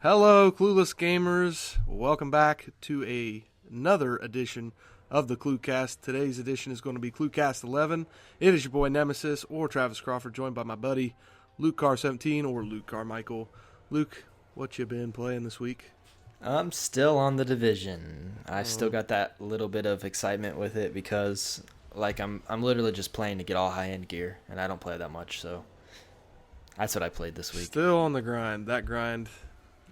Hello, Clueless Gamers. Welcome back to another edition of the Cluecast. Today's edition is going to be Cluecast 11. It is your boy Nemesis or Travis Crawford, joined by my buddy Luke Car17 or Luke Carmichael. Luke, what you been playing this week? I'm still on the Division. I still got that little bit of excitement with it because, I'm literally just playing to get all high-end gear, and I don't play that much, so that's what I played this week. Still on the grind. That grind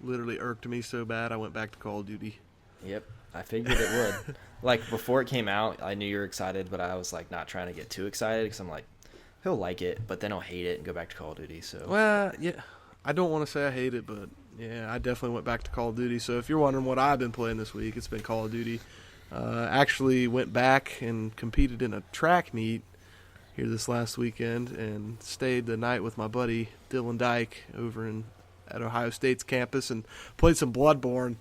literally irked me so bad I went back to Call of Duty. Yep, I figured it would. Before it came out, I knew you were excited, but I was, not trying to get too excited because I'm like, he'll like it, but then he'll hate it and go back to Call of Duty, so. Well, yeah, I don't want to say I hate it, but yeah, I definitely went back to Call of Duty. So if you're wondering what I've been playing this week, it's been Call of Duty. Actually went back and competed in a track meet here this last weekend and stayed the night with my buddy Dylan Dyke over at Ohio State's campus and played some Bloodborne.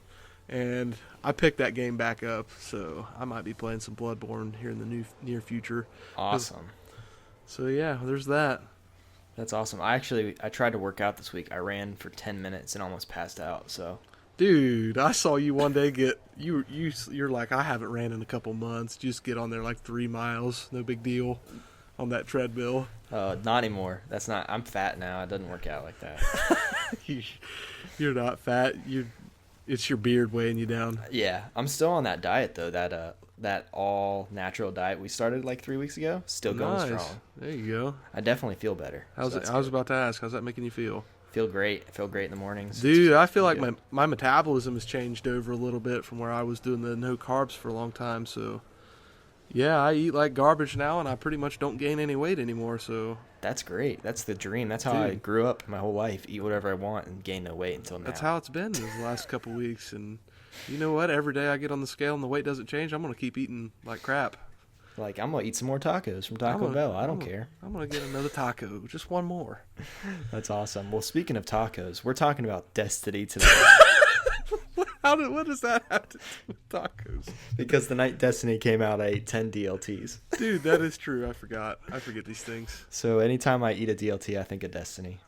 And I picked that game back up, so I might be playing some Bloodborne here in the near future. Awesome. So yeah, there's that. That's awesome. I tried to work out this week. I ran for 10 minutes and almost passed out, so. Dude, I saw you one day you're like, I haven't ran in a couple months. Just get on there 3 miles, no big deal, on that treadmill. Not anymore. I'm fat now. It doesn't work out like that. You're not fat. It's your beard weighing you down. Yeah, I'm still on that diet though. That all natural diet we started 3 weeks ago. Still going strong. There you go. I definitely feel better. I was about to ask, how's that making you feel? Feel great. I feel great in the mornings. Dude, I feel like my metabolism has changed over a little bit from where I was doing the no carbs for a long time. So, yeah, I eat like garbage now, and I pretty much don't gain any weight anymore. So that's great. That's the dream. That's how I grew up my whole life. Eat whatever I want and gain no weight until now. That's how it's been the last couple weeks. And you know what? Every day I get on the scale and the weight doesn't change, I'm going to keep eating like crap. I'm going to eat some more tacos from Taco Bell. I don't care. I'm going to get another taco. Just one more. That's awesome. Well, speaking of tacos, we're talking about Destiny today. What does that have to do with tacos? Because the night Destiny came out, I ate 10 DLTs. Dude, that is true. I forget these things. So anytime I eat a DLT, I think of Destiny.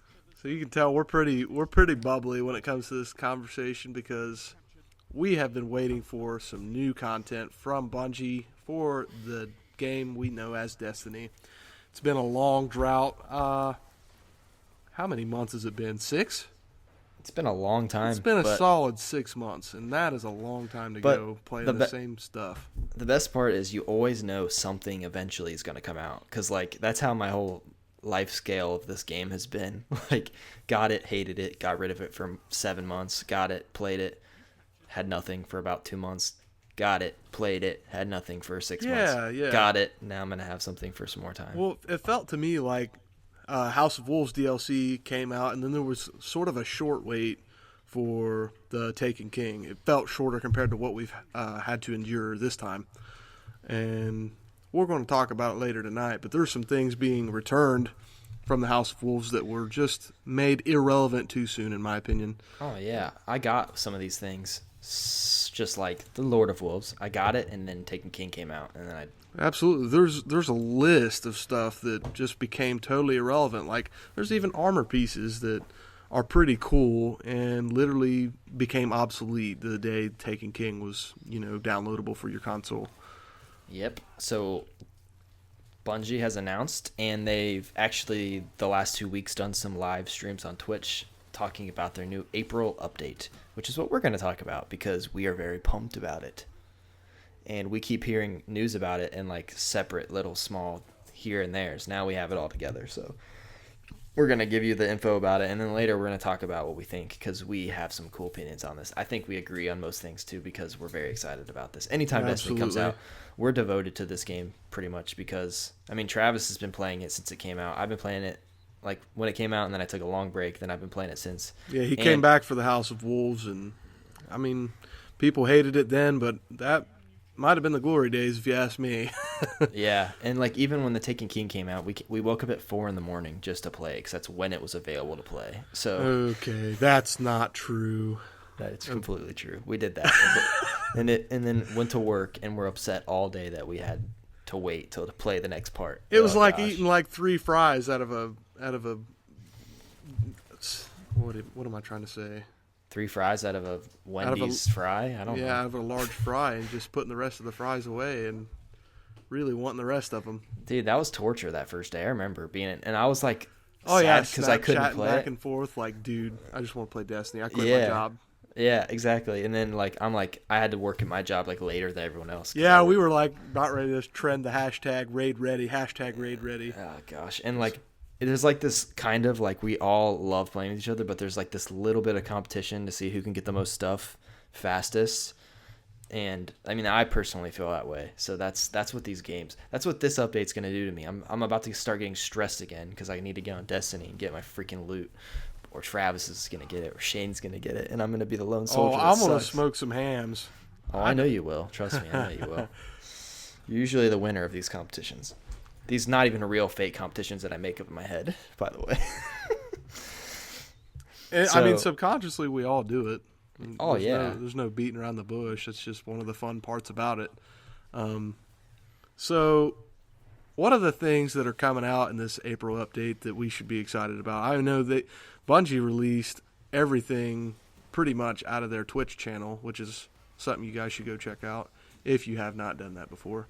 So you can tell we're pretty bubbly when it comes to this conversation because we have been waiting for some new content from Bungie for the game we know as Destiny. It's been a long drought. How many months has it been? 6? It's been a long time. It's been a solid 6 months, and that is a long time to go playing the same stuff. The best part is you always know something eventually is going to come out because, that's how my whole life scale of this game has been. Got it, hated it, got rid of it for 7 months, got it, played it, had nothing for about 2 months, got it, played it, had nothing for 6 months. Yeah. Got it, now I'm going to have something for some more time. Well, it felt to me like House of Wolves DLC came out, and then there was sort of a short wait for the Taken King. It felt shorter compared to what we've had to endure this time. And we're going to talk about it later tonight, but there's some things being returned from the House of Wolves that were just made irrelevant too soon, in my opinion. Oh, yeah. I got some of these things, just like the Lord of Wolves. I got it, and then Taken King came out, and then Absolutely. There's a list of stuff that just became totally irrelevant. There's even armor pieces that are pretty cool and literally became obsolete the day Taken King was, downloadable for your console. Yep. So Bungie has announced, and they've actually the last 2 weeks done some live streams on Twitch talking about their new April update, which is what we're going to talk about because we are very pumped about it. And we keep hearing news about it in separate little small here and there's. Now we have it all together. So we're going to give you the info about it. And then later we're going to talk about what we think because we have some cool opinions on this. I think we agree on most things too because we're very excited about this. Anytime Destiny comes out, we're devoted to this game pretty much because, Travis has been playing it since it came out. I've been playing it when it came out and then I took a long break. Then I've been playing it since. Yeah, he came back for the House of Wolves and, people hated it then, but that might have been the glory days if you ask me. Yeah, and even when the Taken King came out, we woke up at 4 a.m. just to play because that's when it was available to play. So okay, that's not true. That's completely true. We did that, and then went to work and were upset all day that we had to wait till to play the next part. It was like eating 3 fries out of a. What am I trying to say? 3 fries out of a Wendy's fry. I don't know. Yeah, out of a large fry and just putting the rest of the fries away and really wanting the rest of them. Dude, that was torture that first day. I remember being, and I was like, Oh yeah, because I couldn't play back it. and forth like, dude, I just want to play Destiny. I quit Yeah. my job. Yeah, exactly. And then I'm like, I had to work at my job like later than everyone else. Yeah, we were like about ready to trend the hashtag raid ready, hashtag raid ready. Oh gosh, and like it is like this kind of like we all love playing with each other, but there's like this little bit of competition to see who can get the most stuff fastest. And I mean, I personally feel that way. So that's what these games. That's what this update's gonna do to me. I'm about to start getting stressed again because I need to get on Destiny and get my freaking loot. Or Travis is gonna get it, or Shane's gonna get it, and I'm gonna be the lone soldier. Oh, I'm gonna smoke some hams. Oh, I know you will. Trust me, I know you will. You're usually the winner of these competitions. These not even real fake competitions that I make up in my head, by the way. I mean, subconsciously we all do it. Oh, yeah. There's no beating around the bush. It's just one of the fun parts about it. So, what are the things that are coming out in this April update that we should be excited about? I know that Bungie released everything pretty much out of their Twitch channel, which is something you guys should go check out if you have not done that before.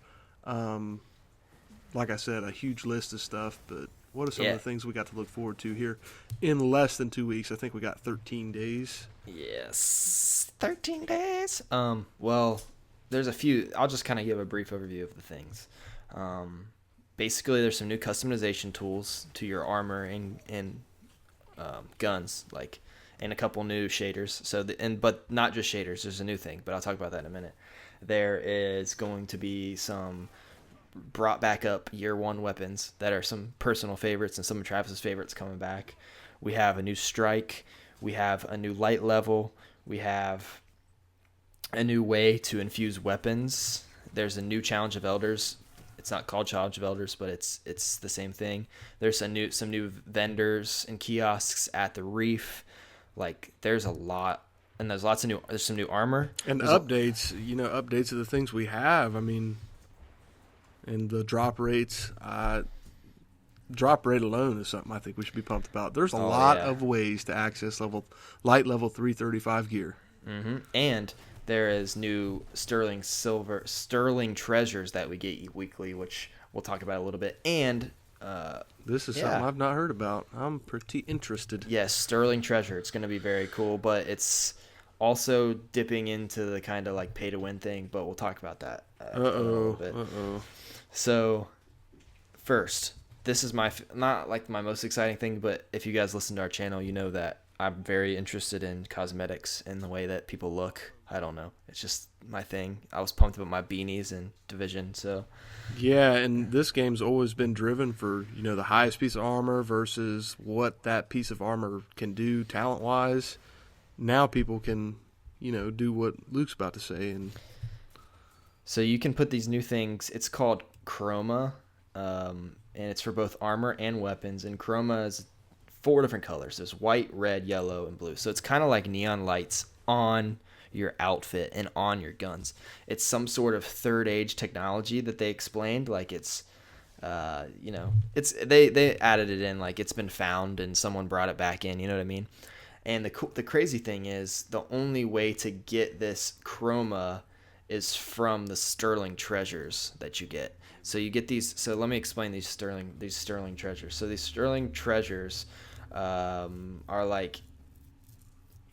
Like I said, a huge list of stuff, but what are some of the things we got to look forward to here in less than 2 weeks? I think we got 13 days. Yes, 13 days. Well, there's a few. I'll just kind of give a brief overview of the things. Basically, there's some new customization tools to your armor and guns, and a couple new shaders. But not just shaders. There's a new thing, but I'll talk about that in a minute. There is going to be some brought back up year 1 weapons that are some personal favorites and some of Travis's favorites coming back. We have a new strike. We have a new light level. We have a new way to infuse weapons. There's a new Challenge of Elders. It's not called Challenge of Elders, but it's the same thing. There's some new vendors and kiosks at the reef. There's a lot, and there's some new armor and updates. Updates of the things we have. I mean, and the drop rates. Drop rate alone is something I think we should be pumped about. There's a lot of ways to access light level 335 gear. Mm-hmm. And there is new sterling treasures that we get weekly, which we'll talk about a little bit. And this is something I've not heard about. I'm pretty interested. Yes, sterling treasure. It's going to be very cool, but it's also dipping into the kind of pay to win thing. But we'll talk about that a little bit. So first, this is not my most exciting thing, but if you guys listen to our channel, you know that I'm very interested in cosmetics and the way that people look. I don't know. It's just my thing. I was pumped about my beanies in Division, so. Yeah, and this game's always been driven for, the highest piece of armor versus what that piece of armor can do talent-wise. Now people can, do what Luke's about to say. And so you can put these new things. It's called Chroma, and it's for both armor and weapons. And Chroma is 4 different colors. There's white, red, yellow, and blue. So it's kind of like neon lights on your outfit and on your guns. It's some sort of third age technology that they explained. It's they added it in, it's been found and someone brought it back in. You know what I mean? And the crazy thing is the only way to get this Chroma is from the sterling treasures that you get. So you get these. So let me explain these sterling treasures. So these sterling treasures are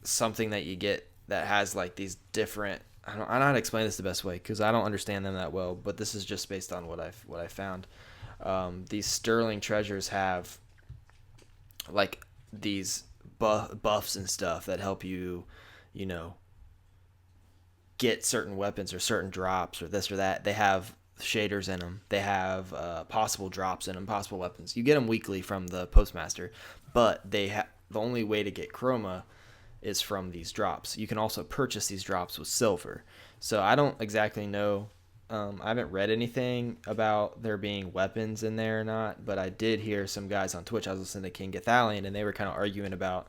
something that you get that has these different. I don't know how to explain this the best way because I don't understand them that well. But this is just based on what I found. These sterling treasures have these buffs and stuff that help you, get certain weapons or certain drops or this or that. They have shaders in them. They have possible drops in them, possible weapons. You get them weekly from the postmaster, but the only way to get Chroma is from these drops. You can also purchase these drops with silver. So I don't exactly know. I haven't read anything about there being weapons in there or not, but I did hear some guys on Twitch. I was listening to King Gathalion, and they were kind of arguing about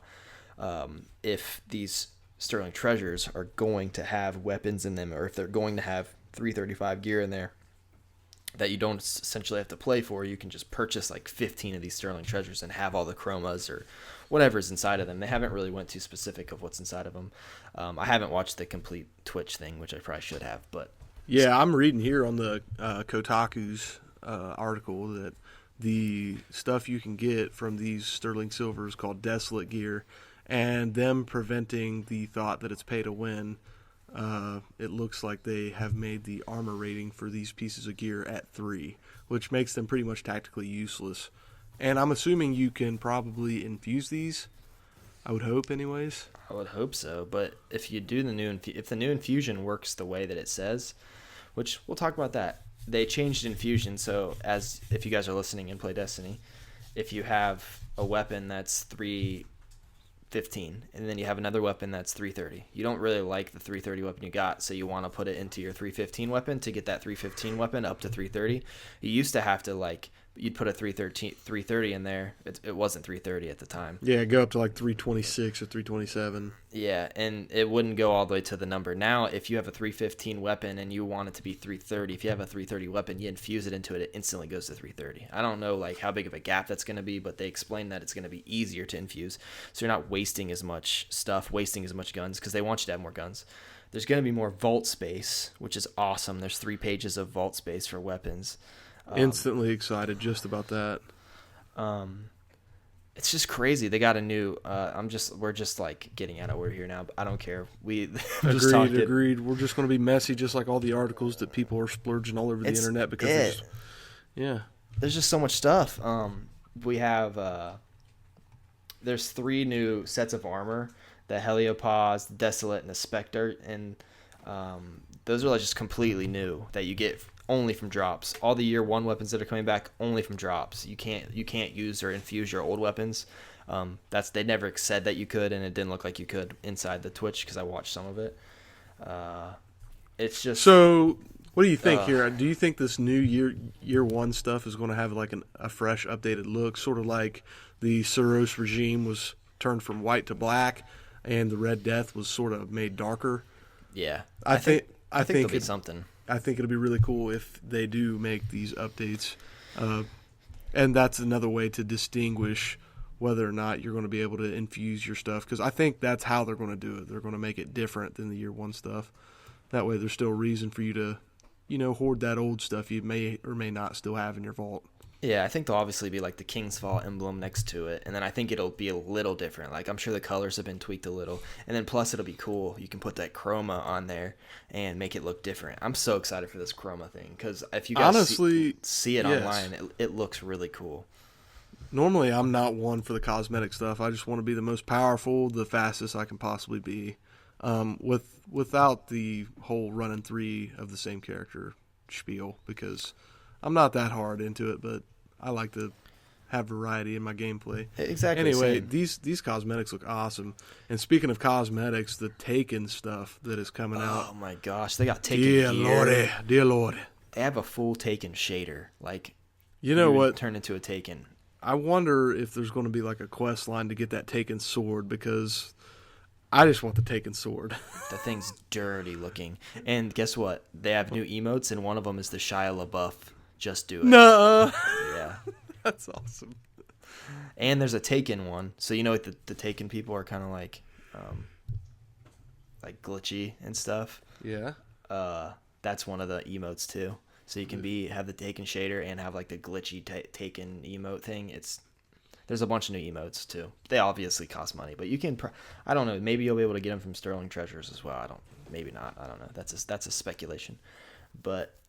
if these sterling treasures are going to have weapons in them or if they're going to have 335 gear in there. that you don't essentially have to play for. You can just purchase like 15 of these Sterling Treasures and have all the chromas or whatever's inside of them. They haven't really went too specific of what's inside of them. I haven't watched the complete Twitch thing, which I probably should have, but Yeah, I'm reading here on the Kotaku's article that the stuff you can get from these sterling silver is called desolate gear, and them preventing the thought that it's pay to win. It looks like they have made the armor rating for these pieces of gear at 3, which makes them pretty much tactically useless. And I'm assuming you can probably infuse these. I would hope, anyways. I would hope so. But if you do if the new infusion works the way that it says, which we'll talk about that. They changed infusion, so as if you guys are listening and play Destiny, if you have a weapon that's 315 and then you have another weapon that's 330, you don't really like the 330 weapon you got, so you want to put it into your 315 weapon to get that 315 weapon up to 330. You used to have to you'd put a 330 in there. It wasn't 330 at the time. Yeah, go up to like 326 or 327. Yeah, and it wouldn't go all the way to the number. Now, if you have a 315 weapon and you want it to be 330, if you have a 330 weapon, you infuse it into it, it instantly goes to 330. I don't know how big of a gap that's going to be, but they explain that it's going to be easier to infuse, so you're not wasting as much stuff, wasting as much guns, because they want you to have more guns. There's going to be more vault space, which is awesome. There's 3 pages of vault space for weapons. Instantly excited just about that. It's just crazy. They got a new. We're just getting out of order here now. But I don't care. Agreed. We're just going to be messy, just like all the articles that people are splurging all over the internet because. There's just so much stuff. We have. There's 3 new sets of armor: the Heliopause, the Desolate, and the Spectre, and those are just completely new that you get only from drops. All the year 1 weapons that are coming back only from drops. You can't use or infuse your old weapons. They never said that you could, and it didn't look like you could inside the Twitch because I watched some of it. It's just so. What do you think here? Do you think this new year 1 stuff is going to have a fresh, updated look, sort of like the Suros regime was turned from white to black, and the Red Death was sort of made darker? Yeah, I think there'll be something. I think it'll be really cool if they do make these updates. And that's another way to distinguish whether or not you're going to be able to infuse your stuff. Because I think that's how they're going to do it. They're going to make it different than the year 1 stuff. That way there's still a reason for you to, hoard that old stuff you may or may not still have in your vault. Yeah, I think there'll obviously be the King's Fall emblem next to it, and then I think it'll be a little different. I'm sure the colors have been tweaked a little, and then plus it'll be cool. You can put that chroma on there and make it look different. I'm so excited for this chroma thing because if you guys honestly see it online, it looks really cool. Normally, I'm not one for the cosmetic stuff. I just want to be the most powerful, the fastest I can possibly be, without the whole running 3 of the same character spiel, because I'm not that hard into it, but I like to have variety in my gameplay. Exactly. Anyway, same. these cosmetics look awesome. And speaking of cosmetics, the Taken stuff that is coming out. Oh my gosh, they got Taken gear. Dear Lord. They have a full Taken shader. You know what? Turned into a Taken. I wonder if there's going to be a quest line to get that Taken sword, because I just want the Taken sword. The thing's dirty looking. And guess what? They have new emotes, and one of them is the Shia LaBeouf. Just do it. No. Yeah. That's awesome. And there's a Taken one. So the Taken people are kind of like glitchy and stuff. Yeah. That's one of the emotes too. So you can have the Taken shader and have the glitchy Taken emote thing. There's a bunch of new emotes too. They obviously cost money, but you can. I don't know. Maybe you'll be able to get them from Sterling Treasures as well. Maybe not. I don't know. That's a speculation.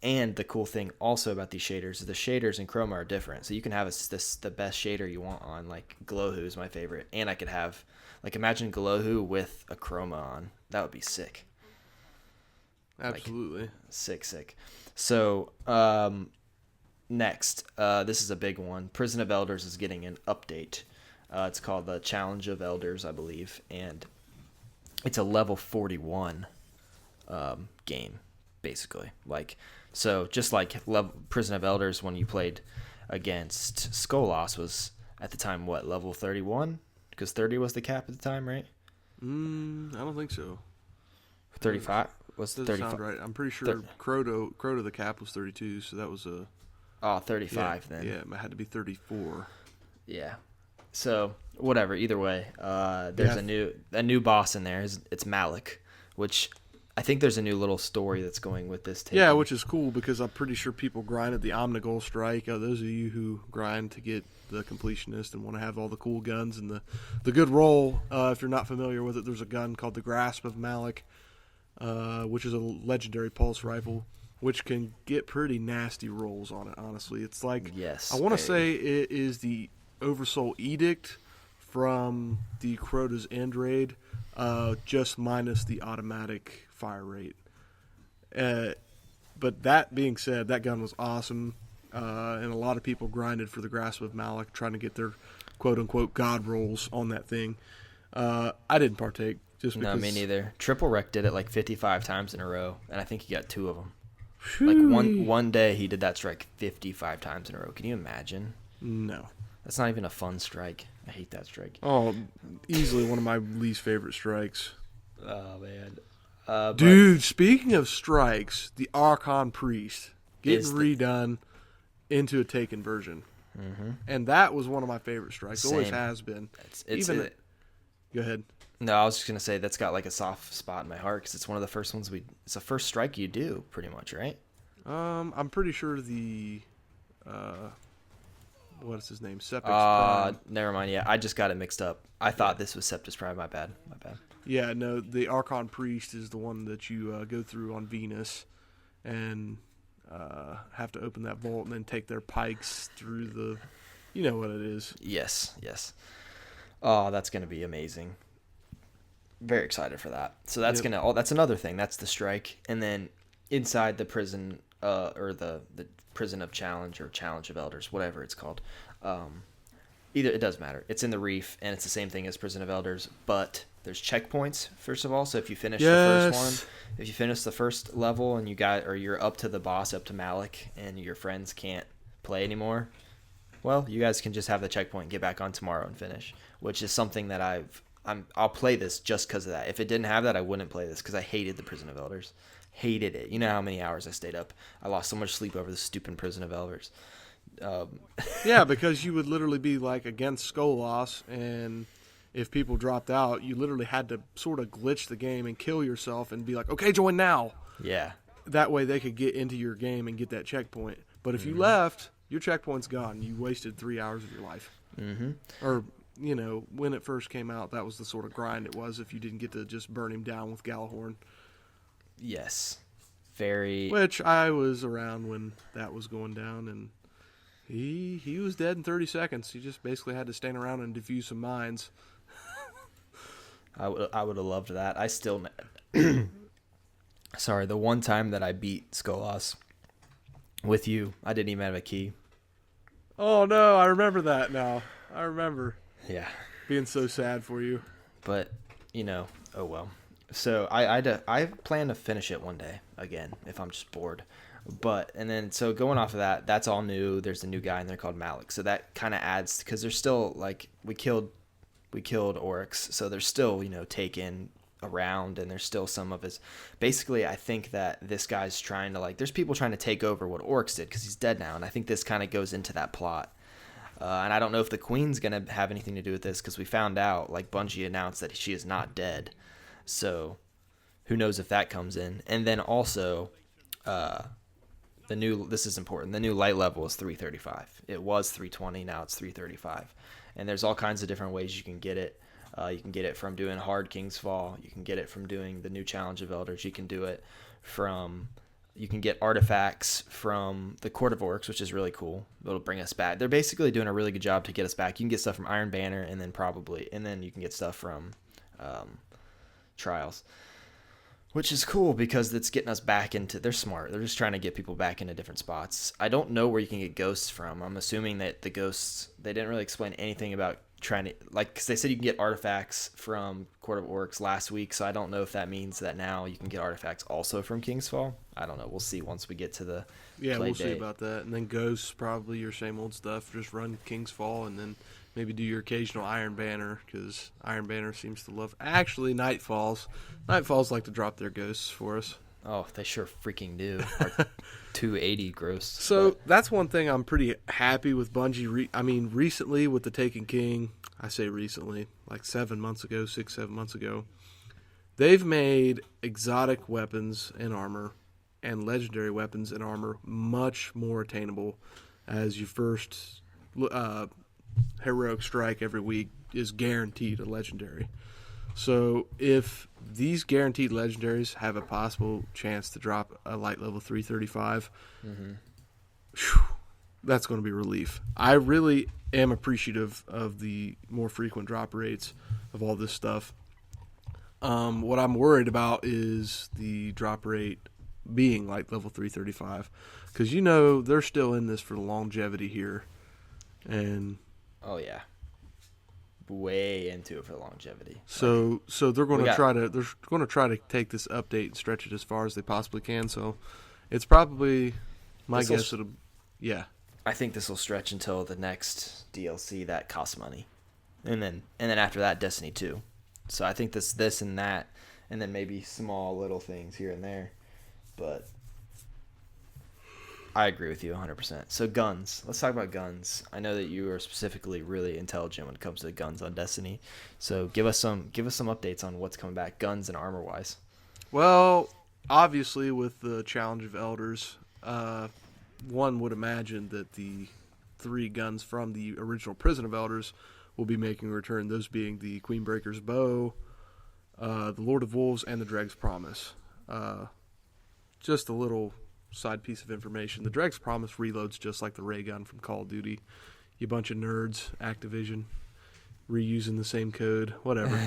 And the cool thing also about these shaders is the shaders in chroma are different. So you can have the best shader you want on. Glowhoo is my favorite, and I could have imagine Glowhoo with a chroma on. That would be sick. Absolutely. Sick. So next, this is a big one. Prison of Elders is getting an update. It's called the Challenge of Elders, I believe, and it's a level 41 game, basically. So just Prison of Elders, when you played against Skolas, was at the time level 31? Because 30 was the cap at the time, right? I don't think so. 35. Was Doesn't 35? sound right. I'm pretty sure Crota the cap was 32, so that was a... Oh, 35 yeah, then. Yeah, it had to be 34. Yeah. So whatever. Either way, there's a new boss in there. It's Malik, which I think there's a new little story that's going with this. Yeah, which is cool because I'm pretty sure people grinded the Omnigul Strike. Those of you who grind to get the completionist and want to have all the cool guns and the good roll, if you're not familiar with it, there's a gun called the Grasp of Malik, which is a legendary pulse rifle, which can get pretty nasty rolls on it, honestly. It's like, yes, I want to say it is the Oversoul Edict from the Crota's End Raid, just minus the automatic fire rate. But that being said, that gun was awesome, and a lot of people grinded for the Grasp of Malik, trying to get their quote-unquote god rolls on that thing. I didn't partake. Just because... No, me neither. Triple Wreck did it like 55 times in a row, and I think he got 2 of them. Whew. Like one day he did that strike 55 times in a row. Can you imagine? No. That's not even a fun strike. I hate that strike. Oh, easily one of my least favorite strikes. Oh, man. Dude, speaking of strikes, the Archon Priest getting redone into a Taken version. Mm-hmm. And that was one of my favorite strikes. Same. Always has been. Go ahead. No, I was just going to say that's got like a soft spot in my heart because it's one of the first ones it's the first strike you do, pretty much, right? I'm pretty sure the... what is his name? Sepix Prime. Never mind. Yeah, I just got it mixed up. I thought this was Septus Prime. My bad. Yeah, no, the Archon Priest is the one that you go through on Venus and have to open that vault and then take their pikes through the... You know what it is. Yes. Oh, that's going to be amazing. Very excited for that. So that's that's another thing. That's the strike. And then inside the prison, or the Prison of Challenge or Challenge of Elders, whatever it's called. Either, it does matter. It's in the Reef, and it's the same thing as Prison of Elders, but there's checkpoints, first of all. So if you finish the first one, if you finish the first level and you're up to the boss, up to Malik, and your friends can't play anymore, well, you guys can just have the checkpoint and get back on tomorrow and finish, which is something that I'll play this just because of that. If it didn't have that, I wouldn't play this because I hated the Prison of Elders. Hated it. You know how many hours I stayed up. I lost so much sleep over the stupid Prison of Elders. Yeah, because you would literally be like against Skolas, and if people dropped out, you literally had to sort of glitch the game and kill yourself and be like, okay, join now. Yeah. That way they could get into your game and get that checkpoint. But if you left, your checkpoint's gone. You wasted 3 hours of your life. Mm-hmm. Or, when it first came out, that was the sort of grind it was if you didn't get to just burn him down with Galahorn. Yes. Very. Which I was around when that was going down, and he was dead in 30 seconds. He just basically had to stand around and defuse some mines. I would have loved that. I still... Sorry, the one time that I beat Skolas with you, I didn't even have a key. Oh, no, I remember that now. I remember. Yeah. Being so sad for you. But, oh well. So I plan to finish it one day again if I'm just bored. So going off of that, that's all new. There's a new guy in there called Malik. So that kind of adds, because there's still, like, we killed Oryx. So there's still, Taken around, and there's still some of his... Basically, I think that this guy's trying to, there's people trying to take over what Oryx did because he's dead now. And I think this kind of goes into that plot. And I don't know if the Queen's going to have anything to do with this because we found out, Bungie announced that she is not dead. So who knows if that comes in. And then also, this is important, the new light level is 335. It was 320, now it's 335. And there's all kinds of different ways you can get it. You can get it from doing hard King's Fall. You can get it from doing the new Challenge of Elders. You can do it you can get artifacts from the Court of Orcs, which is really cool. It'll bring us back. They're basically doing a really good job to get us back. You can get stuff from Iron Banner, and then you can get stuff from Trials, which is cool because it's getting us back into... They're smart. They're just trying to get people back into different spots. I don't know where you can get ghosts from. I'm assuming that the ghosts... They didn't really explain anything about trying to... because they said you can get artifacts from Court of Orcs last week, so I don't know if that means that now you can get artifacts also from King's Fall. I don't know. We'll see once we get to the play see about that. And then ghosts, probably your same old stuff. Just run King's Fall and then maybe do your occasional Iron Banner, because Iron Banner seems to love... Actually, Nightfalls. Nightfalls like to drop their ghosts for us. Oh, they sure freaking do. Or 280 gross. So but that's one thing I'm pretty happy with Bungie. Recently with the Taken King, I say recently, like 7 months ago, 6, 7 months ago, they've made exotic weapons and armor and legendary weapons and armor much more attainable as your first heroic strike every week is guaranteed a legendary. So if these guaranteed legendaries have a possible chance to drop a light level 335, that's going to be relief. I really am appreciative of the more frequent drop rates of all this stuff. What I'm worried about is the drop rate being like level 335, because they're still in this for the longevity here, and oh yeah, way into it for the longevity. So they're going to try to take this update and stretch it as far as they possibly can. So it's probably my guess it'll I think this will stretch until the next DLC that costs money, and then after that Destiny 2. So I think this and that, and then maybe small little things here and there, but I agree with you 100%. So guns. Let's talk about guns. I know that you are specifically really intelligent when it comes to guns on Destiny. So give us some updates on what's coming back, guns and armor wise. Well, obviously with the Challenge of Elders, one would imagine that the 3 guns from the original Prison of Elders will be making a return. Those being the Queenbreaker's Bow, the Lord of Wolves, and the Dreg's Promise. Just a little side piece of information. The Dreg's Promise reloads just like the ray gun from Call of Duty. You bunch of nerds, Activision, reusing the same code, whatever.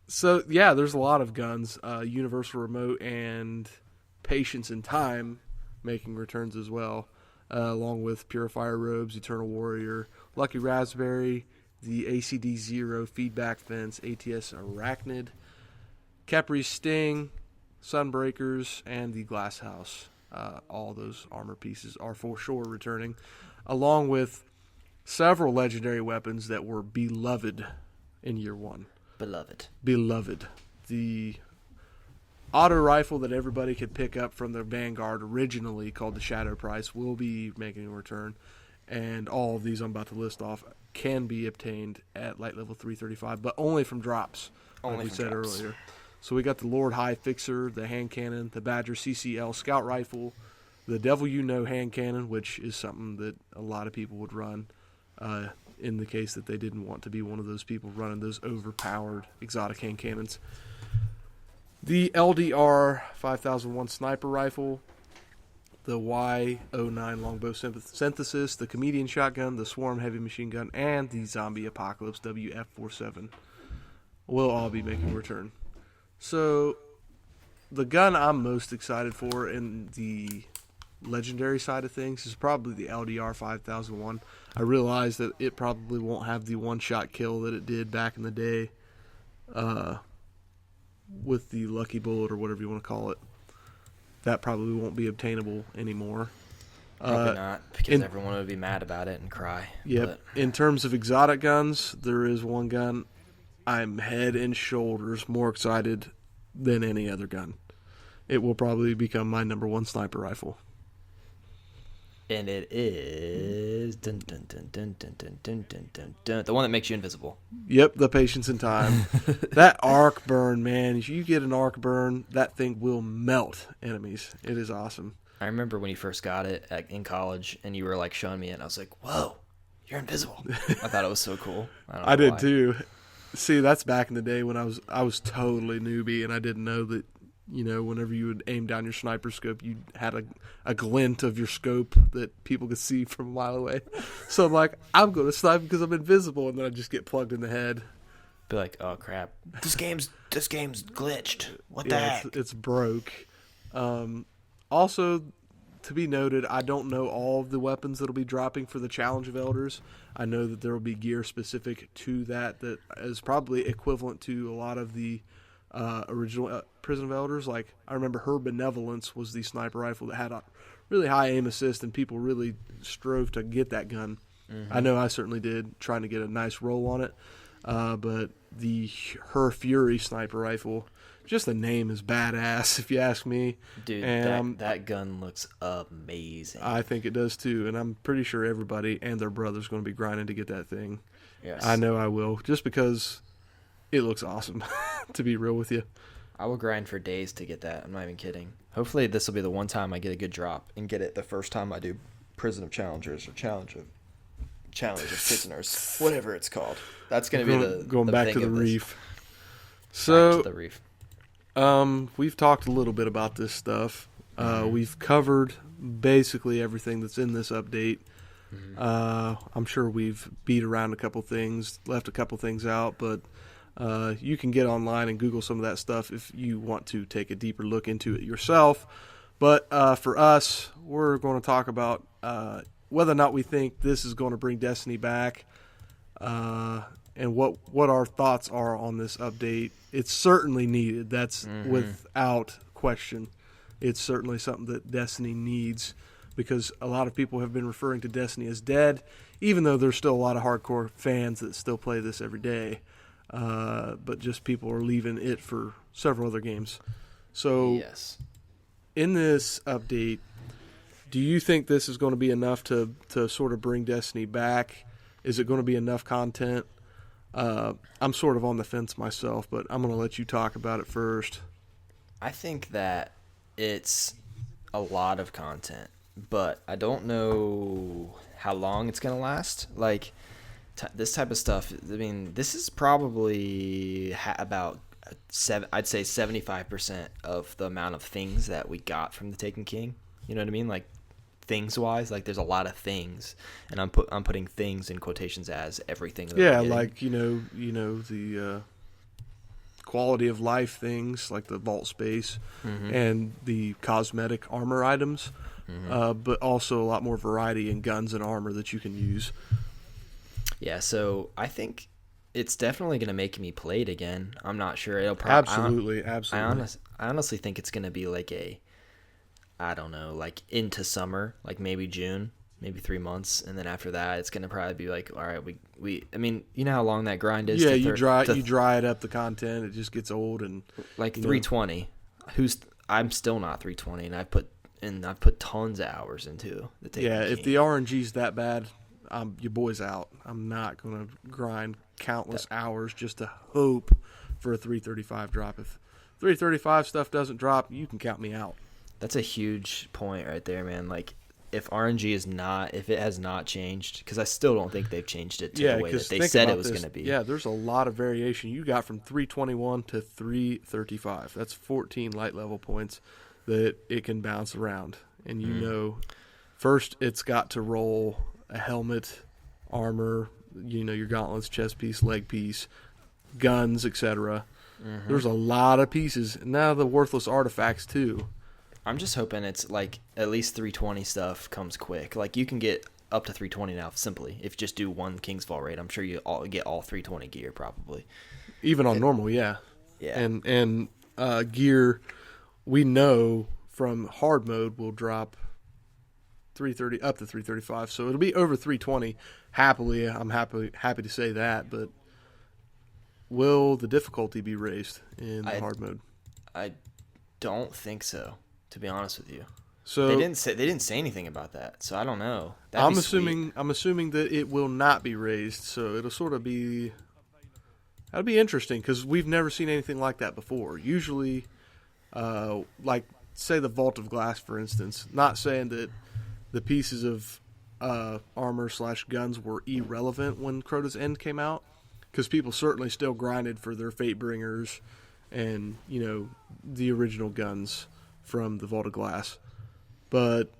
So, yeah, there's a lot of guns. Universal Remote and Patience in Time making returns as well, along with Purifier Robes, Eternal Warrior, Lucky Raspberry, the ACD-0 Feedback Fence, ATS Arachnid, Capri Sting, Sunbreakers, and the Glass House. All those armor pieces are for sure returning, along with several legendary weapons that were beloved in year 1. Beloved. The auto rifle that everybody could pick up from the Vanguard, originally called the Shadow Price, will be making a return. And all of these I'm about to list off can be obtained at light level 335, but only from drops, like we said earlier. So we got the Lord High Fixer, the hand cannon, the Badger CCL Scout Rifle, the Devil You Know hand cannon, which is something that a lot of people would run in the case that they didn't want to be one of those people running those overpowered exotic hand cannons. The LDR 5001 Sniper Rifle, the Y09 Longbow Synthesis, the Comedian Shotgun, the Swarm Heavy Machine Gun, and the Zombie Apocalypse WF-47 will all be making a return. So, the gun I'm most excited for in the legendary side of things is probably the LDR 5001. I realize that it probably won't have the one-shot kill that it did back in the day with the Lucky Bullet or whatever you want to call it. That probably won't be obtainable anymore. Probably not, because everyone would be mad about it and cry. Yep. But in terms of exotic guns, there is one gun I'm head and shoulders more excited than any other gun. It will probably become my number 1 sniper rifle. And it is dun, dun, dun, dun, dun, dun, dun, dun, dun, dun, the one that makes you invisible. Yep, the Patience in Time. That arc burn, man. If you get an arc burn, that thing will melt enemies. It is awesome. I remember when you first got it in college, and you were like showing me it, and I was like, "Whoa, you're invisible!" I thought it was so cool. I did too. See, that's back in the day when I was totally newbie, and I didn't know that. Whenever you would aim down your sniper scope, you had a glint of your scope that people could see from a mile away. So I'm like, I'm going to snipe because I'm invisible, and then I just get plugged in the head. Be like, oh crap, this game's glitched. What the heck? It's broke. Also, to be noted, I don't know all of the weapons that'll be dropping for the Challenge of Elders. I know that there will be gear specific to that is probably equivalent to a lot of the original Prison of Elders. Like, I remember her Benevolence was the sniper rifle that had a really high aim assist, and people really strove to get that gun. Mm-hmm. I know I certainly did, trying to get a nice roll on it. But her Fury sniper rifle just the name is badass, if you ask me. Dude, And that gun looks amazing. I think it does too, and I'm pretty sure everybody and their brother's going to be grinding to get that thing. Yes. I know I will, just because it looks awesome, to be real with you. I will grind for days to get that. I'm not even kidding. Hopefully this will be the one time I get a good drop and get it the first time I do Prison of Challengers or Challenge of Prisoners, whatever it's called. That's going to be going the back thing to the of this. reef. So, Back to the reef. we've talked a little bit about this stuff. We've covered basically everything that's in this update. I'm sure we've beat around a couple things, left a couple things out, but you can get online and Google some of that stuff if you want to take a deeper look into it yourself. But for us, we're going to talk about whether or not we think this is going to bring Destiny back, and what our thoughts are on this update. It's certainly needed. That's without question. It's certainly something that Destiny needs, because a lot of people have been referring to Destiny as dead, even though there's still a lot of hardcore fans that still play this every day. But just people are leaving it for several other games. So Yes. in this update, do you think this is going to be enough to sort of bring Destiny back? Is it going to be enough content? I'm sort of on the fence myself, but I'm going to let you talk about it first. I think that it's a lot of content, but I don't know how long it's going to last. Like, this type of stuff, I mean, this is probably about I'd say 75% of the amount of things that we got from the Taken King. You know what I mean? Like, things wise, like there's a lot of things, and I'm putting things in quotations as everything that Yeah, we're getting. like the quality of life things, like the vault space and the cosmetic armor items, but also a lot more variety in guns and armor that you can use. Yeah, so I think it's definitely going to make me play it again. I'm not sure. It'll probably Absolutely. I honestly think it's going to be like I don't know, like into summer, like maybe June, maybe 3 months, and then after that, it's going to probably be like, all right, I mean, you know how long that grind is. Yeah, you dry it up, the content, it just gets old, and like 320. I'm still not 320, and I've put tons of hours into the Taken King. If the RNG's that bad, your boy's out. I'm not going to grind countless hours just to hope for a 335 drop. If 335 stuff doesn't drop, you can count me out. That's a huge point right there, man. Like, if if it has not changed, because I still don't think they've changed it to the way that they said it was going to be. Yeah, there's a lot of variation. You got from 321 to 335. That's 14 light level points that it can bounce around. And you know, first it's got to roll a helmet, armor, your gauntlets, chest piece, leg piece, guns, etc. There's a lot of pieces. And now the worthless artifacts too. I'm just hoping it's like at least 320 stuff comes quick. Like, you can get up to 320 now simply if you just do one King's Fall raid. I'm sure you get all 320 gear probably. Even on normal, yeah. Yeah. And gear, we know from hard mode will drop 330 up to 335, so it'll be over 320. Happily, I'm happy to say that. But will the difficulty be raised in the hard mode? I don't think so, to be honest with you. So they didn't say anything about that, so I don't know. I'm assuming that it will not be raised, so it'll sort of be. That'll be interesting because we've never seen anything like that before. Usually, like say the Vault of Glass, for instance. Not saying that the pieces of armor / guns were irrelevant when Crota's End came out, because people certainly still grinded for their Fate Bringers and the original guns from the Vault of Glass. But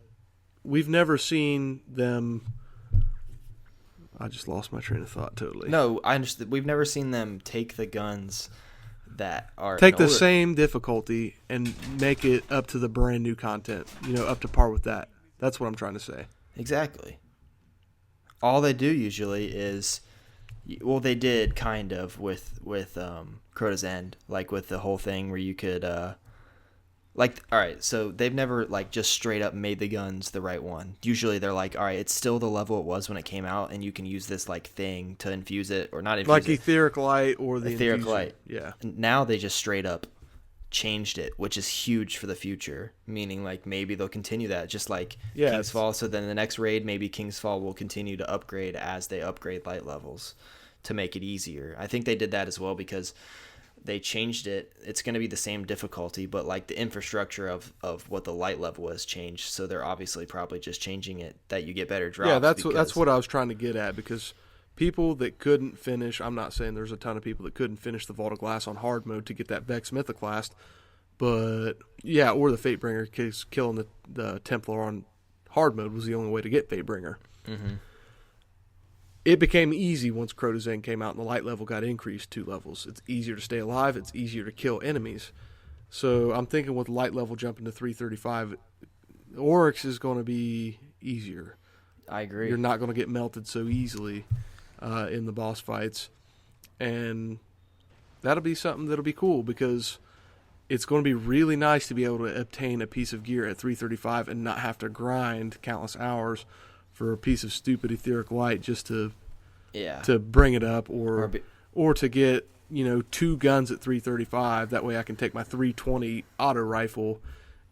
we've never seen them. I just lost my train of thought totally. No, I understand. We've never seen them take the guns that are take the same difficulty and make it up to the brand new content. Up to par with that. That's what I'm trying to say. Exactly. All they do usually is, well, they did kind of with Crota's End, like with the whole thing where you could all right, so they've never just straight up made the guns the right one. Usually they're like, all right, it's still the level it was when it came out, and you can use this thing to infuse it, or not infuse like it. Etheric Light or the Etheric infuser. Light. Yeah. Now they just straight up changed it, which is huge for the future, meaning like maybe they'll continue that just like Yeah, King's Fall. So then the next raid, maybe King's Fall will continue to upgrade as they upgrade light levels to make it easier. I think they did that as well because they changed it. It's going to be the same difficulty, but like the infrastructure of what the light level has changed. So they're obviously probably just changing it that you get better drops. Yeah, that's what I was trying to get at, because people that couldn't finish, I'm not saying there's a ton of people that couldn't finish the Vault of Glass on hard mode to get that Vex Mythoclast, but yeah, or the Fatebringer, because killing the Templar on hard mode was the only way to get Fatebringer. Mm-hmm. It became easy once Crotozane came out and the light level got increased 2 levels. It's easier to stay alive. It's easier to kill enemies. So I'm thinking with light level jumping to 335, Oryx is going to be easier. I agree. You're not going to get melted so easily in the boss fights. And that'll be something that'll be cool, because it's going to be really nice to be able to obtain a piece of gear at 335 and not have to grind countless hours for a piece of stupid etheric light just to bring it up, or to get 2 guns at 335. That way I can take my 320 auto rifle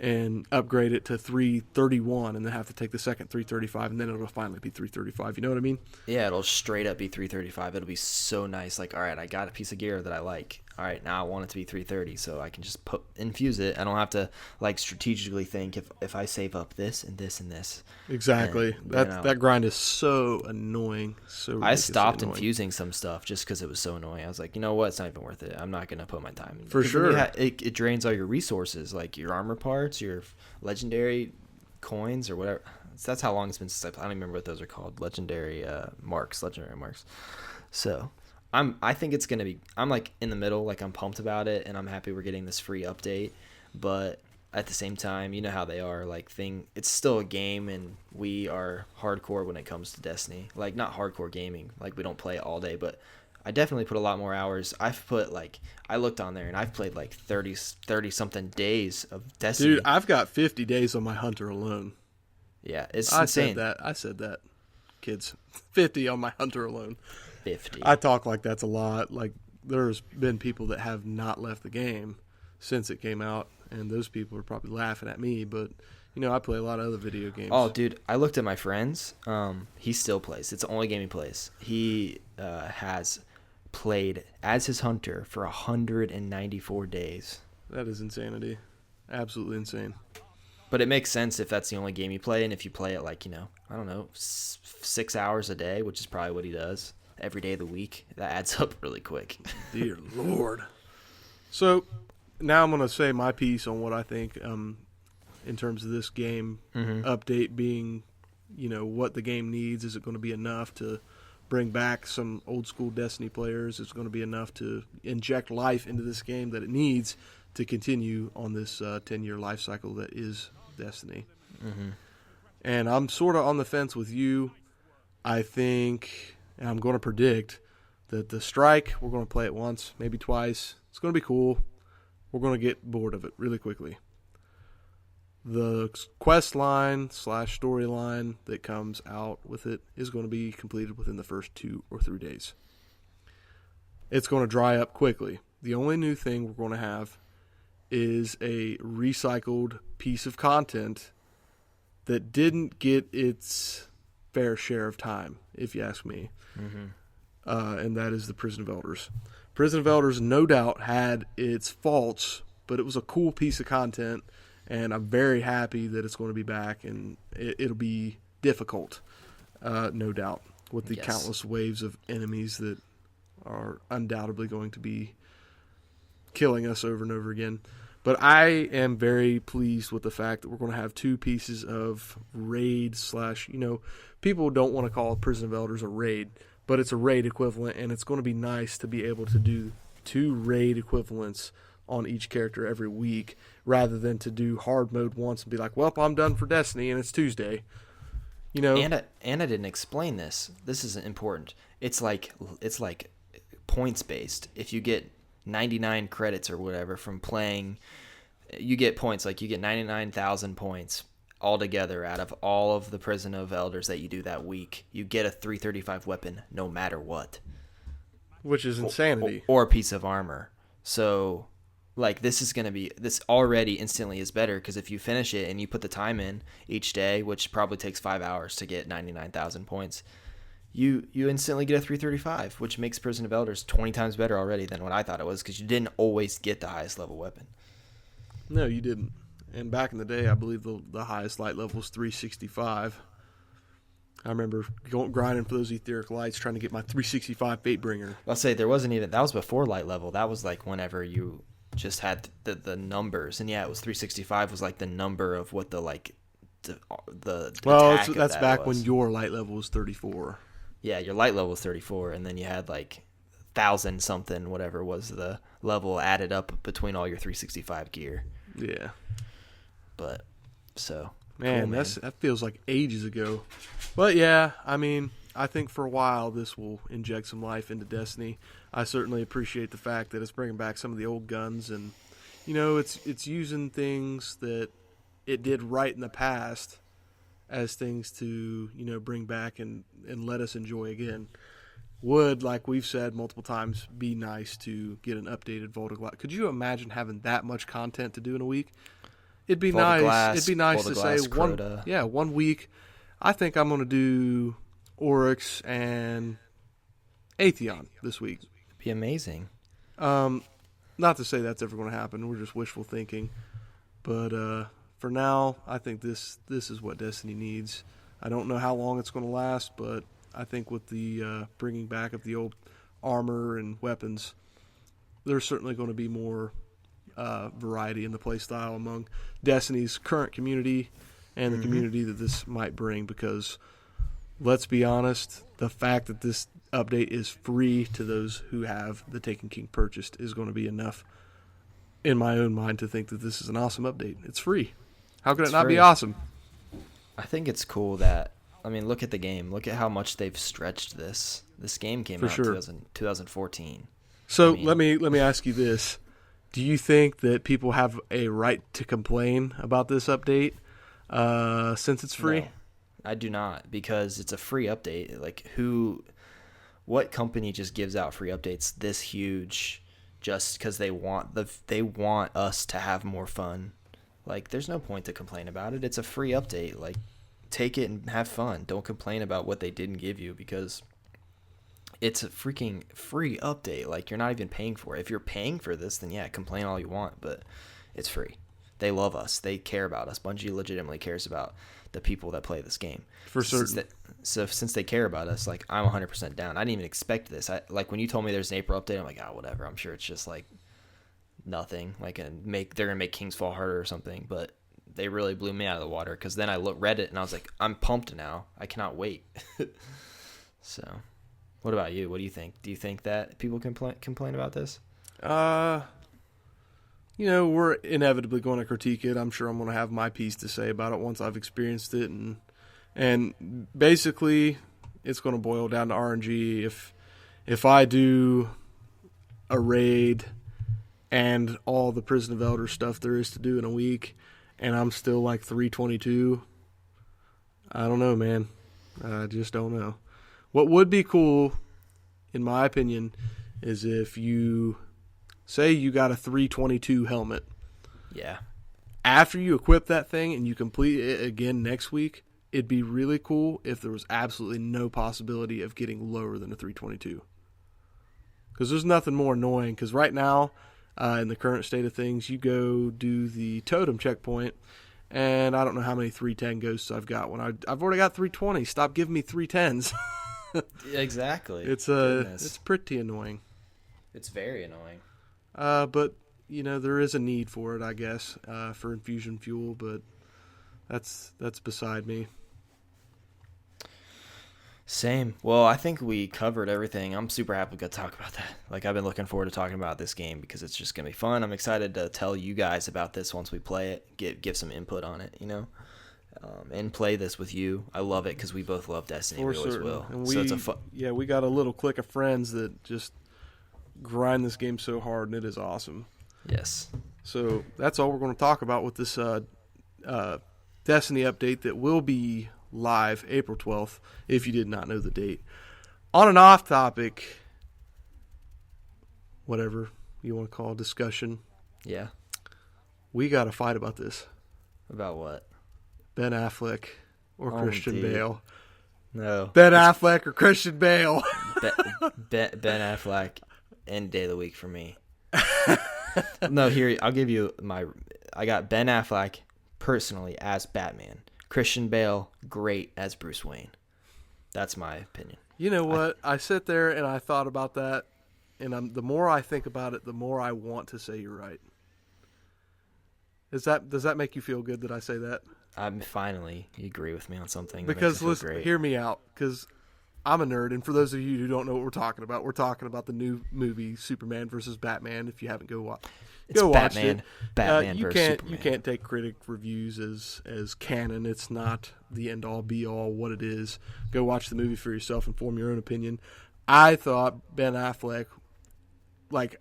and upgrade it to 331, and then have to take the second 335, and then it'll finally be 335. You know what I mean? Yeah, it'll straight up be 335. It'll be so nice. Like, all right, I got a piece of gear that I like. All right, now I want it to be 330, so I can just infuse it. I don't have to like strategically think if I save up this and this and this. Exactly. And, that grind is so annoying. I stopped infusing some stuff just because it was so annoying. I was like, you know what? It's not even worth it. I'm not gonna put my time in. For sure. It drains all your resources, like your armor parts, your legendary coins, or whatever. So that's how long it's been since I don't even remember what those are called. Legendary marks. So I think it's gonna be. I'm like in the middle. Like I'm pumped about it, and I'm happy we're getting this free update. But at the same time, you know how they are. Like it's still a game, and we are hardcore when it comes to Destiny. Like not hardcore gaming. Like we don't play it all day, but I definitely put a lot more hours. I looked on there, and I've played like 30 something days of Destiny. Dude, I've got 50 days on my Hunter alone. Yeah, it's insane. I said that, kids. 50 on my Hunter alone. 50. I talk like that's a lot. Like there's been people that have not left the game since it came out, and those people are probably laughing at me, but I play a lot of other video games. Oh, dude, I looked at my friends. He still plays. It's the only game he plays. He has played as his hunter for 194 days. That is insanity. Absolutely insane. But it makes sense if that's the only game you play, and if you play it like, I don't know, 6 hours a day, which is probably what he does every day of the week. That adds up really quick. Dear Lord. So now I'm going to say my piece on what I think in terms of this game update being, what the game needs. Is it going to be enough to bring back some old school Destiny players? Is it going to be enough to inject life into this game that it needs to continue on this 10-year life cycle that is Destiny? Mm-hmm. And I'm sort of on the fence with you. I think, and I'm going to predict, that the Strike, we're going to play it once, maybe twice. It's going to be cool. We're going to get bored of it really quickly. The quest line / storyline that comes out with it is going to be completed within the first 2 or 3 days. It's going to dry up quickly. The only new thing we're going to have is a recycled piece of content that didn't get its fair share of time, if you ask me. Mm-hmm. And that is the Prison of Elders. Prison of Elders, no doubt, had its faults, but it was a cool piece of content, and I'm very happy that it's going to be back, and it'll be difficult, no doubt, with the countless waves of enemies that are undoubtedly going to be killing us over and over again. But I am very pleased with the fact that we're going to have 2 pieces of raid / people don't want to call Prison of Elders a raid, but it's a raid equivalent, and it's going to be nice to be able to do 2 raid equivalents on each character every week, rather than to do hard mode once and be like, well, I'm done for Destiny, and it's Tuesday. And I didn't explain this. This is important. It's like points based. If you get 99 credits or whatever from playing, you get points. Like you get 99,000 points altogether out of all of the Prison of Elders that you do that week. You get a 335 weapon no matter what, which is insanity, or a piece of armor. So Like, this already instantly is better, because if you finish it and you put the time in each day, which probably takes 5 hours to get 99,000 points, you instantly get a 335, which makes Prison of Elders 20 times better already than what I thought it was, because you didn't always get the highest level weapon. No, you didn't. And back in the day, I believe the highest light level was 365. I remember grinding for those etheric lights, trying to get my 365 Fatebringer. I'll say that was before light level. That was like whenever you just had the numbers, and yeah, it was 365 was like the number of what the well, attack that's back was. when your light level was 34. Yeah, your light level was 34, and then you had like 1,000 something, whatever was the level added up between all your 365 gear. Yeah. But so man, cool, that feels like ages ago. But yeah, I mean, I think for a while this will inject some life into Destiny. I certainly appreciate the fact that it's bringing back some of the old guns, and it's using things that it did right in the past as things to bring back and let us enjoy again. Would, like we've said multiple times, be nice to get an updated Vault of Glass. Could you imagine having that much content to do in a week? It'd be Vault of nice. Glass, It'd be nice Vault to of Glass, say Crota. 1 week. I think I'm going to do Oryx and Atheon this week. It'd be amazing. Not to say that's ever going to happen. We're just wishful thinking. But for now, I think this is what Destiny needs. I don't know how long it's going to last, but I think with the bringing back of the old armor and weapons, there's certainly going to be more variety in the playstyle among Destiny's current community and the community that this might bring, because let's be honest, the fact that this update is free to those who have the Taken King purchased is going to be enough in my own mind to think that this is an awesome update. It's free. How could it not be awesome? I think it's cool that, I mean, look at the game. Look at how much they've stretched this. This game came out in 2014. So let me ask you this. Do you think that people have a right to complain about this update since it's free? No, I do not, because it's a free update. Like, what company just gives out free updates this huge just because they want us to have more fun? Like, there's no point to complain about it. It's a free update. Like, take it and have fun. Don't complain about what they didn't give you, because it's a freaking free update. Like, you're not even paying for it. If you're paying for this, then yeah, complain all you want, but it's free. They love us. They care about us. Bungie legitimately cares about the people that play this game. For certain. So since they care about us, like, I'm 100% down. I didn't even expect this. Like, when you told me there's an April update, I'm like, oh, whatever. I'm sure it's just like nothing. Like, they're gonna make Kings Fall harder or something. But they really blew me out of the water, because then I read it and I was like, I'm pumped now. I cannot wait. So, what about you? What do you think? Do you think that people complain about this? We're inevitably going to critique it. I'm sure I'm going to have my piece to say about it once I've experienced it, and basically, it's going to boil down to RNG. If I do a raid and all the Prison of Elders stuff there is to do in a week, and I'm still like 322, I don't know, man. I just don't know. What would be cool, in my opinion, is if you say you got a 322 helmet. Yeah. After you equip that thing and you complete it again next week, it'd be really cool if there was absolutely no possibility of getting lower than a 322. Because there's nothing more annoying. Because right now, in the current state of things, you go do the totem checkpoint, and I don't know how many 310 ghosts I've got. When I've already got 320. Stop giving me 310s. Exactly. It's pretty annoying. It's very annoying. But there is a need for it, I guess, for infusion fuel. But that's beside me. Same. Well, I think we covered everything. I'm super happy to talk about that. Like, I've been looking forward to talking about this game because it's just gonna be fun. I'm excited to tell you guys about this once we play it, give some input on it, and play this with you. I love it because we both love Destiny. We always will. And so it's we got a little clique of friends that just grind this game so hard, and it is awesome. Yes. So that's all we're going to talk about with this Destiny update that will be live April 12th, if you did not know the date. On an off-topic, whatever you want to call discussion, Yeah. We got to fight about this. About what? Ben Affleck or Christian dude. Bale. No. Ben Affleck or Christian Bale. Ben Affleck any day of the week for me. No, here, I'll give you I got Ben Affleck personally as Batman. Christian Bale, great as Bruce Wayne. That's my opinion. You know what? I sit there and I thought about that, and the more I think about it, the more I want to say you're right. Does that make you feel good that I say that? Finally, you agree with me on something. Because listen, great. Hear me out, because I'm a nerd, and for those of you who don't know what we're talking about the new movie Superman versus Batman. If you haven't watch Batman. it. Batman you versus can't Superman. You can't take critic reviews as canon. It's not the end all be all. What it is, go watch the movie for yourself and form your own opinion. I thought Ben Affleck,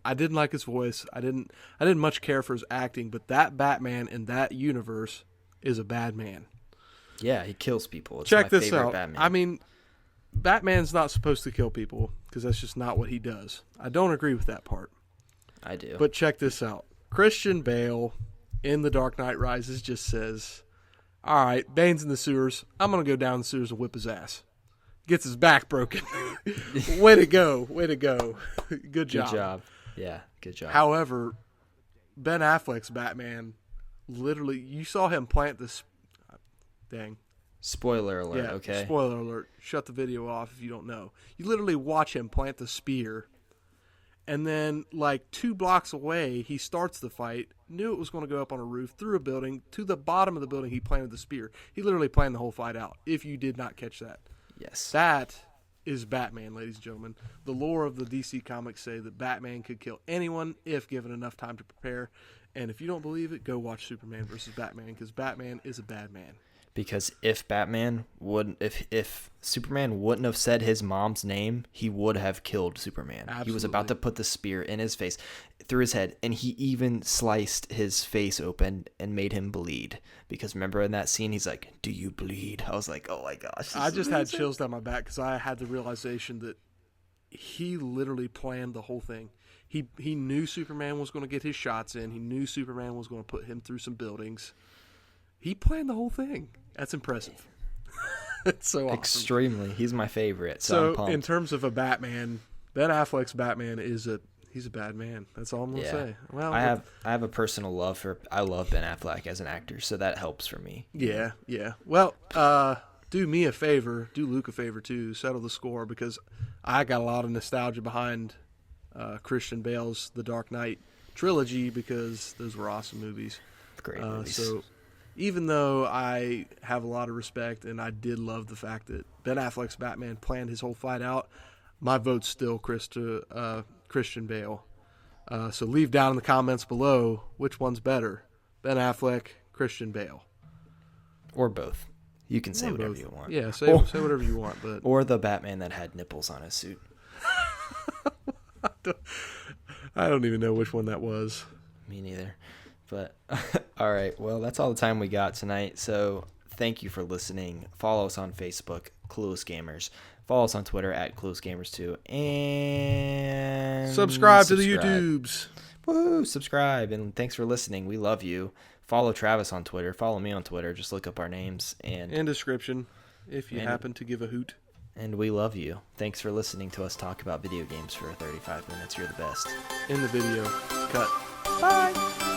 I didn't like his voice. I didn't much care for his acting, but that Batman in that universe is a bad man. Yeah, he kills people. It's Check my this favorite out. Batman. I mean, Batman's not supposed to kill people because that's just not what he does. I don't agree with that part. I do. But check this out. Christian Bale in The Dark Knight Rises just says, all right, Bane's in the sewers. I'm going to go down the sewers and whip his ass. Gets his back broken. Way to go. Way to go. Good job. Good job. Yeah, good job. However, Ben Affleck's Batman, literally, you saw him plant this. Dang. Spoiler alert, Yeah, okay? Spoiler alert. Shut the video off if you don't know. You literally watch him plant the spear, and then, 2 blocks away, he starts the fight, knew it was going to go up on a roof, through a building, to the bottom of the building, he planted the spear. He literally planned the whole fight out, if you did not catch that. Yes. That is Batman, ladies and gentlemen. The lore of the DC comics say that Batman could kill anyone if given enough time to prepare. And if you don't believe it, go watch Superman versus Batman, because Batman is a bad man. Because if Superman wouldn't have said his mom's name, he would have killed Superman. Absolutely. He was about to put the spear in his face, through his head, and he even sliced his face open and made him bleed. Because remember in that scene, he's like, "Do you bleed?" I was like, "Oh my gosh!" I just had chills down my back because I had the realization that he literally planned the whole thing. He knew Superman was going to get his shots in. He knew Superman was going to put him through some buildings. He planned the whole thing. That's impressive. It's so awesome. Extremely. He's my favorite. So I'm pumped. In terms of a Batman, Ben Affleck's Batman he's a bad man. That's all I'm gonna say. Well, I have a personal love I love Ben Affleck as an actor, so that helps for me. Yeah. Well, do me a favor, do Luke a favor too, settle the score, because I got a lot of nostalgia behind Christian Bale's The Dark Knight trilogy, because those were awesome movies. Great movies. So even though I have a lot of respect and I did love the fact that Ben Affleck's Batman planned his whole fight out, my vote's still Christian Bale. So leave down in the comments below which one's better, Ben Affleck, Christian Bale. Or both. You can say whatever both. you want. Yeah, say whatever you want. But or the Batman that had nipples on his suit. I don't even know which one that was. Me neither. But all right, well, that's all the time we got tonight. So thank you for listening. Follow us on Facebook, Clueless Gamers. Follow us on Twitter at Clueless Gamers 2, and Subscribe to the YouTubes. Woo! Subscribe, and thanks for listening. We love you. Follow Travis on Twitter. Follow me on Twitter. Just look up our names and description if you happen to give a hoot. And we love you. Thanks for listening to us talk about video games for 35 minutes. You're the best. In the video. Cut. Bye.